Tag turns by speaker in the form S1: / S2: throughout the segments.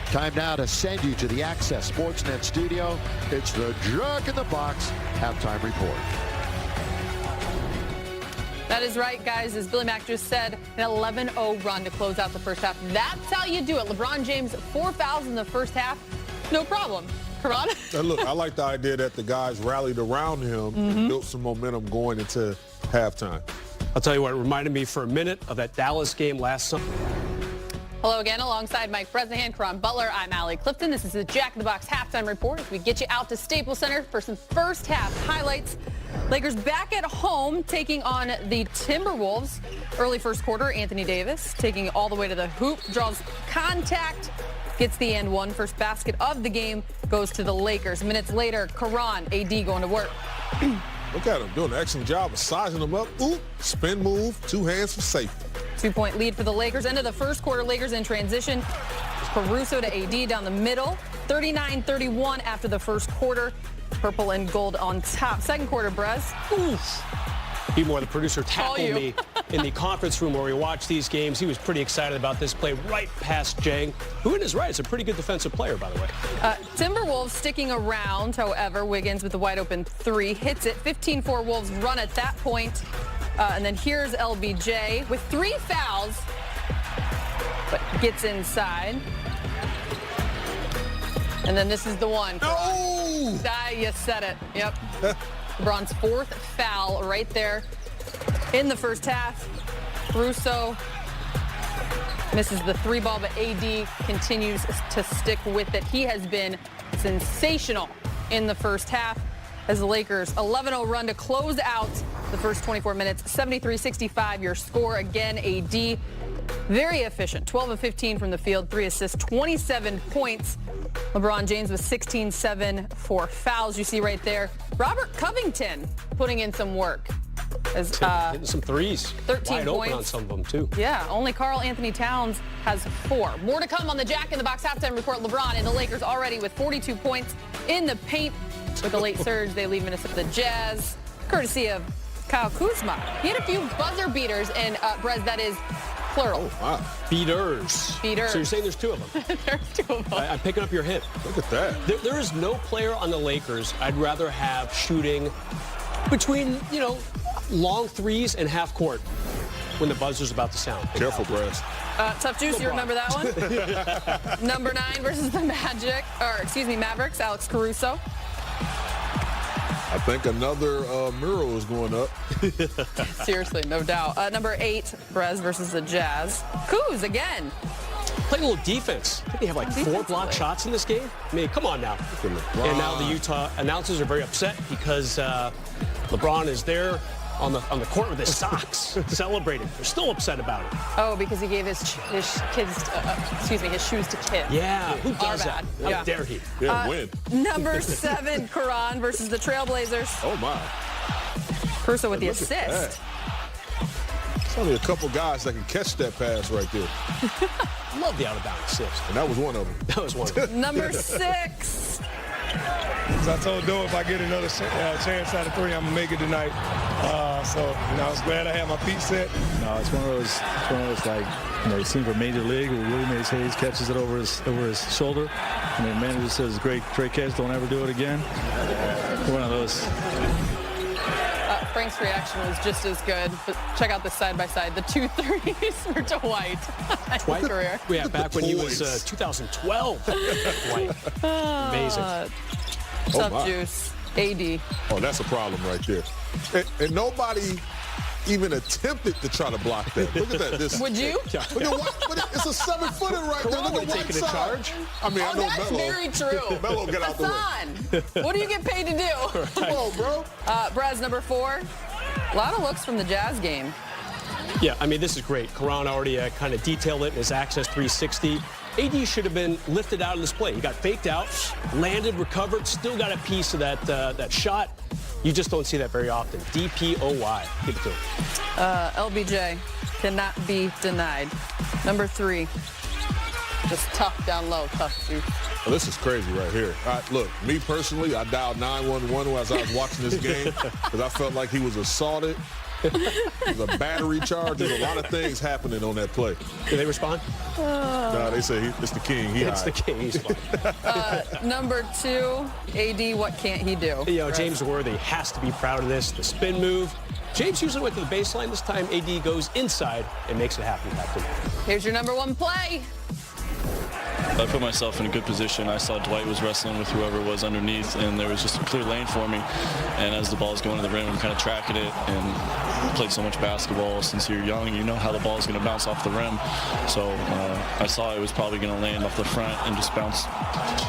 S1: Time now to send you to the Access Sportsnet studio. It's the Jack in the Box halftime report.
S2: That is right, guys. As Billy Mack just said, an 11-0 run to close out the first half. That's how you do it. LeBron James, 4 fouls in the first half. No problem. Caron?
S3: Look, I like the idea that the guys rallied around him and built some momentum going into halftime.
S4: I'll tell you what, it reminded me for a minute of that Dallas game last summer.
S2: Hello again, alongside Mike Bresnahan, Caron Butler, I'm Allie Clifton. This is the Jack in the Box halftime report as we get you out to Staples Center for some first half highlights. Lakers back at home taking on the Timberwolves. Early first quarter, Anthony Davis taking it all the way to the hoop, draws contact, gets the and one. First basket of the game goes to the Lakers. Minutes later, Caron, AD going to work.
S3: Look at him doing an excellent job of sizing them up. Ooh, spin move, 2 hands for safety.
S2: 2-point lead for the Lakers. End of the first quarter, Lakers in transition. Caruso to AD down the middle. 39-31 after the first quarter. Purple and gold on top. Second quarter, Brez.
S4: Oof. More, the producer, tackled me in the conference room where we watch these games. He was pretty excited about this play right past Jang, who in his right is a pretty good defensive player, by the way.
S2: Timberwolves sticking around, however. Wiggins with the wide open 3 hits it. 15-4 Wolves run at that point. And then here's LBJ with 3 fouls, but gets inside. And then this is the one.
S3: No!
S2: You said it. Yep. LeBron's 4th foul right there in the first half. Caruso misses the 3 ball, but AD continues to stick with it. He has been sensational in the first half as the Lakers 11-0 run to close out the first 24 minutes. 73-65 your score. Again, AD very efficient. 12 of 15 from the field, 3 assists, 27 points. LeBron James with 16, 7 for fouls. You see right there. Robert Covington putting in some work. As,
S4: hitting some threes.
S2: 13
S4: Wide
S2: points.
S4: Open on some of them, too.
S2: Yeah, only Karl Anthony Towns has 4. More to come on the Jack in the Box halftime report. LeBron and the Lakers already with 42 points in the paint. With the late surge, they leave Minnesota Jazz, courtesy of Kyle Kuzma. He had a few buzzer beaters, and Brez, that is plural.
S3: Oh, wow.
S4: Beaters.
S2: Beaters.
S4: So you're saying there's 2 of them?
S2: There's 2 of them.
S4: I'm picking up your hint.
S3: Look at that.
S4: There is no player on the Lakers I'd rather have shooting between, long threes and half court when the buzzer's about to sound.
S3: Careful, Brez.
S2: Tough Juice, you remember that one? Number 9 versus the Mavericks, Alex Caruso.
S3: I think another mural is going up.
S2: Seriously, no doubt. Number 8, Brez versus the Jazz. Kuz again.
S4: Playing a little defense. I think they have like 4 blocked shots in this game. I mean, come on now. And now the Utah announcers are very upset because LeBron is there on the court with his socks celebrating. They're still upset about it.
S2: Oh, because he gave his shoes to kids.
S4: Yeah, who does that? How dare he?
S3: Yeah, win.
S2: Number 7, Caron versus the Trailblazers.
S3: Oh, my.
S2: Caruso with the assist.
S3: There's only a couple guys that can catch that pass right there.
S4: Love the out-of-bounds assist.
S3: And that was one of them.
S4: That was one of them.
S2: Number 6.
S5: So I told Doe if I get another chance out of 3, I'm going to make it tonight. I was glad I had my feet set.
S6: No, it's one of those like, it seems for Major League, where Willie Mays Hayes catches it over his shoulder, and the manager says, great catch, don't ever do it again. One of those.
S2: Frank's reaction was just as good, but check out this side-by-side. The 2 threes for Dwight.
S4: Dwight?
S2: Career.
S4: Yeah, back when he was 2012. Dwight. Amazing.
S2: Tough Juice. AD.
S3: Oh, that's a problem right there. And nobody even attempted to try to block that. Look at that.
S2: Would you?
S3: It's a 7-footer right there. Look at
S4: taking a charge.
S3: I mean, I know
S2: that's
S3: Melo.
S2: very true.
S3: Melo, get out the way.
S2: What do you get paid to do?
S3: Come on, bro.
S2: Brez, number 4. A lot of looks from the Jazz game.
S4: Yeah, I mean, this is great. Caron already kind of detailed it in his Access 360. AD should have been lifted out of this play. He got faked out, landed, recovered, still got a piece of that shot. You just don't see that very often. DPOY. Give it to him.
S2: LBJ cannot be denied. Number 3. Just tough down low. Tough, dude.
S3: Well, this is crazy right here. Look, me personally, I dialed 911 as I was watching this game because I felt like he was assaulted. There's a battery charge. There's a lot of things happening on that play.
S4: Did they respond?
S3: No, they say it's the king.
S4: It's the king. He's fine.
S2: Number 2, AD, what can't he do?
S4: You know, James Worthy has to be proud of this. The spin move. James usually went to the baseline. This time, AD goes inside and makes it happen, Captain.
S2: Here's your number 1 play.
S7: I put myself in a good position. I saw Dwight was wrestling with whoever was underneath, and there was just a clear lane for me. And as the ball was going to the rim, I'm kind of tracking it, and played so much basketball since you're young. You know how the ball is going to bounce off the rim. So I saw it was probably going to land off the front and just bounce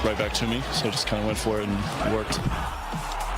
S7: right back to me. So I just kind of went for it and it worked.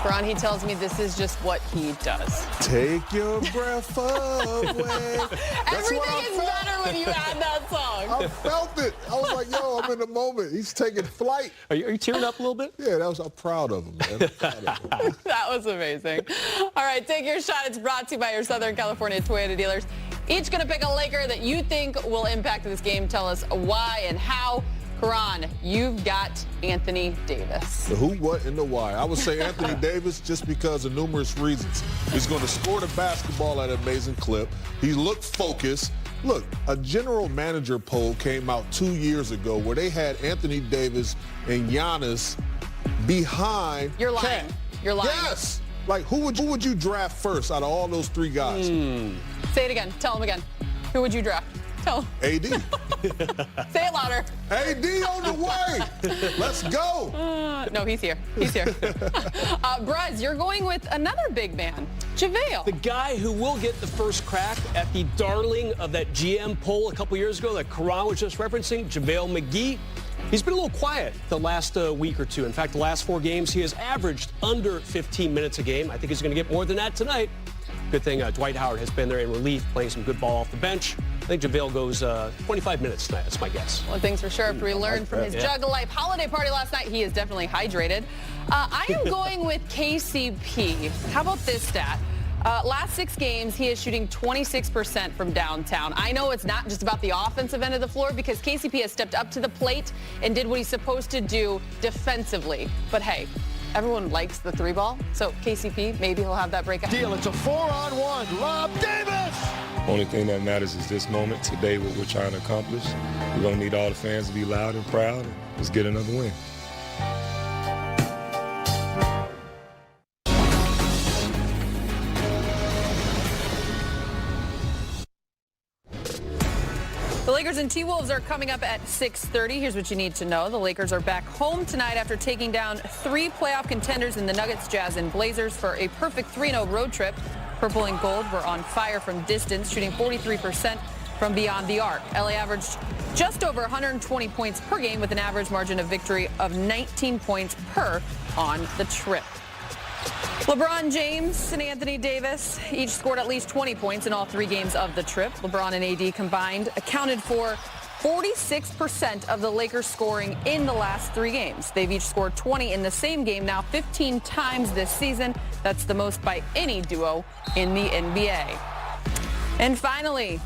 S2: Caron, he tells me this is just what he does.
S3: Take your breath away.
S2: Everything is better when you add that song.
S3: I felt it. I was like, yo, I'm in the moment. He's taking flight.
S4: Are you tearing up a little bit?
S3: Yeah, I'm proud of him, man. I'm proud of him.
S2: That was amazing. All right, take your shot. It's brought to you by your Southern California Toyota dealers. Each going to pick a Laker that you think will impact this game. Tell us why and how. Caron, you've got Anthony Davis.
S3: The who, what, and the why. I would say Anthony Davis just because of numerous reasons. He's going to score the basketball at an amazing clip. He looked focused. Look, a general manager poll came out 2 years ago where they had Anthony Davis and Giannis behind
S2: You're lying.
S3: Cat.
S2: You're lying.
S3: Yes. Like, who would you draft first out of all those 3 guys?
S2: Say it again. Tell him again. Who would you draft? Tell him.
S3: AD.
S2: Say it louder.
S3: AD on the way. Let's go.
S2: No, he's here. He's here. Bruz, you're going with another big man, JaVale.
S4: The guy who will get the first crack at the darling of that GM poll a couple years ago that Caron was just referencing, JaVale McGee. He's been a little quiet the last week or two. In fact, the last 4 games, he has averaged under 15 minutes a game. I think he's going to get more than that tonight. Good thing Dwight Howard has been there in relief, playing some good ball off the bench. I think JaVale goes 25 minutes tonight. That's my guess.
S2: One thing's for sure, after we learned from his Jug of Life holiday party last night, he is definitely hydrated. I am going with KCP. How about this stat? Last 6 games, he is shooting 26% from downtown. I know it's not just about the offensive end of the floor because KCP has stepped up to the plate and did what he's supposed to do defensively. But hey, everyone likes the 3 ball, so KCP, maybe he'll have that breakout.
S1: Deal. It's a 4-on-1. Rob Davis.
S5: Only thing that matters is this moment today, what we're trying to accomplish. We're going to need all the fans to be loud and proud. And let's get another win.
S2: The Lakers and T-Wolves are coming up at 6:30. Here's what you need to know. The Lakers are back home tonight after taking down 3 playoff contenders in the Nuggets, Jazz, and Blazers for a perfect 3-0 road trip. Purple and gold were on fire from distance, shooting 43% from beyond the arc. LA averaged just over 120 points per game with an average margin of victory of 19 points per on the trip. LeBron James and Anthony Davis each scored at least 20 points in all 3 games of the trip. LeBron and AD combined accounted for 46% of the Lakers scoring in the last 3 games. They've each scored 20 in the same game now 15 times this season. That's the most by any duo in the NBA. And finally,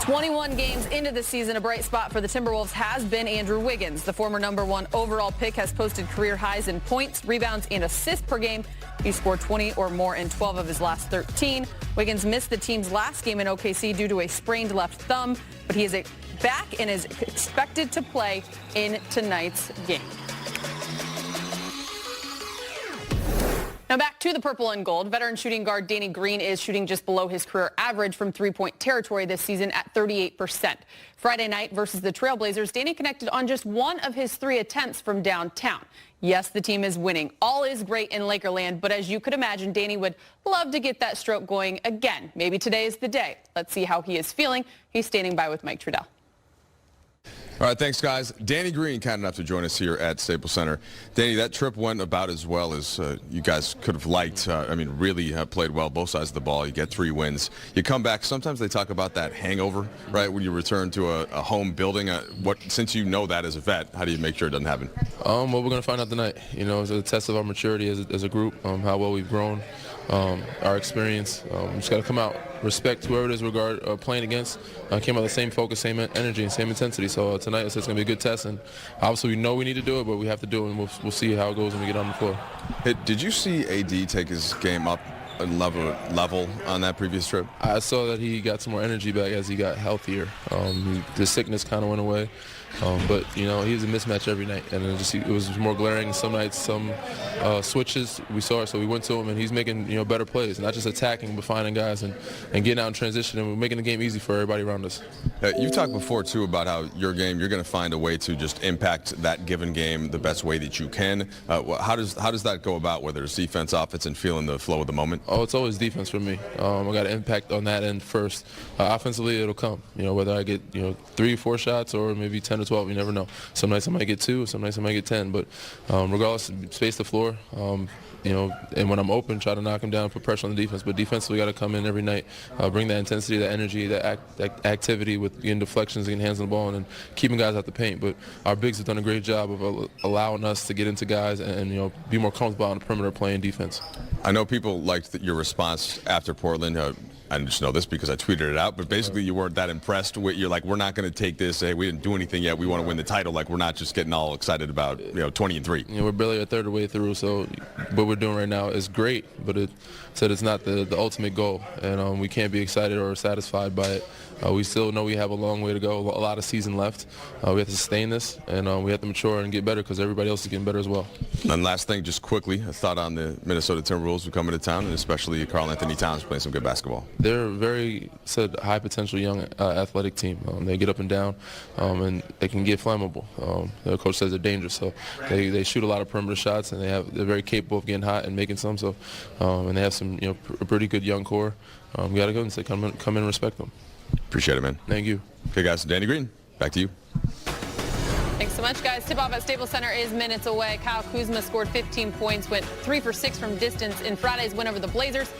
S2: 21 games into the season, a bright spot for the Timberwolves has been Andrew Wiggins. The former #1 overall pick has posted career highs in points, rebounds, and assists per game. He scored 20 or more in 12 of his last 13. Wiggins missed the team's last game in OKC due to a sprained left thumb, but he is back and is expected to play in tonight's game. Now back to the purple and gold. Veteran shooting guard Danny Green is shooting just below his career average from 3-point territory this season at 38%. Friday night versus the Trailblazers, Danny connected on just 1 of his 3 attempts from downtown. Yes, the team is winning. All is great in Lakerland, but as you could imagine, Danny would love to get that stroke going again. Maybe today is the day. Let's see how he is feeling. He's standing by with Mike Trudell.
S8: All right, thanks, guys. Danny Green, kind enough to join us here at Staples Center. Danny, that trip went about as well as you guys could have liked. Really played well, both sides of the ball. You get 3 wins. You come back. Sometimes they talk about that hangover, right, when you return to a home building. Since you know that as a vet, how do you make sure it doesn't happen?
S9: Well, we're going to find out tonight. You know, it's a test of our maturity as a group, how well we've grown, our experience. We just got to come out, respect whoever it is we're playing against. Came out the same focus, same energy, and same intensity. So tonight it's going to be a good test, and obviously we know we need to do it, but we have to do it, and we'll see how it goes when we get on the floor.
S8: Did you see AD take his game up level on that previous trip?
S9: I saw that he got some more energy back as he got healthier. The sickness kind of went away. But, you know, he was a mismatch every night, and it was more glaring. Some nights, some switches, we saw it, so we went to him, and he's making, you know, better plays, not just attacking, but finding guys and getting out in transition, and we're making the game easy for everybody around us.
S8: You've talked before, too, about how your game, you're going to find a way to just impact that given game the best way that you can. How does that go about, whether it's defense, offense, and feeling the flow of the moment?
S9: Oh, it's always defense for me. I got to impact on that end first. Offensively, it'll come. You know, whether I get, you know, 3 or 4 shots or maybe 10 or 12, you never know. Some nights I might get 2, some nights I might get 10. But regardless, space the floor. You know, and when I'm open, try to knock him down, put pressure on the defense. But defensively, we got to come in every night, bring that intensity, that energy, that activity with getting deflections, getting hands on the ball, and keeping guys out the paint. But our bigs have done a great job of allowing us to get into guys and you know, be more comfortable on the perimeter playing defense.
S8: I know people liked your response after Portland. I just know this because I tweeted it out, but basically you weren't that impressed with, you're like, we're not going to take this, hey, we didn't do anything yet, we want to win the title, like we're not just getting all excited about, you know, 20-3.
S9: You know, we're barely a third of the way through, so what we're doing right now is great, but it's not the ultimate goal, and we can't be excited or satisfied by it. We still know we have a long way to go, a lot of season left. We have to sustain this, and we have to mature and get better because everybody else is getting better as well.
S8: And last thing, just quickly, a thought on the Minnesota Timberwolves who come into town, and especially Karl Anthony Towns playing some good basketball.
S9: They're a very high potential young athletic team. They get up and down, and they can get flammable. The coach says they're dangerous, so they shoot a lot of perimeter shots, and they're very capable of getting hot and making some. So, and they have some, you know, a pretty good young core. We got to go and say come in and respect them.
S8: Appreciate it, man.
S9: Thank you.
S8: Okay, guys, Danny Green, back to you.
S2: Thanks so much, guys. Tip-off at Staples Center is minutes away. Kyle Kuzma scored 15 points, went 3 for 6 from distance in Friday's win over the Blazers.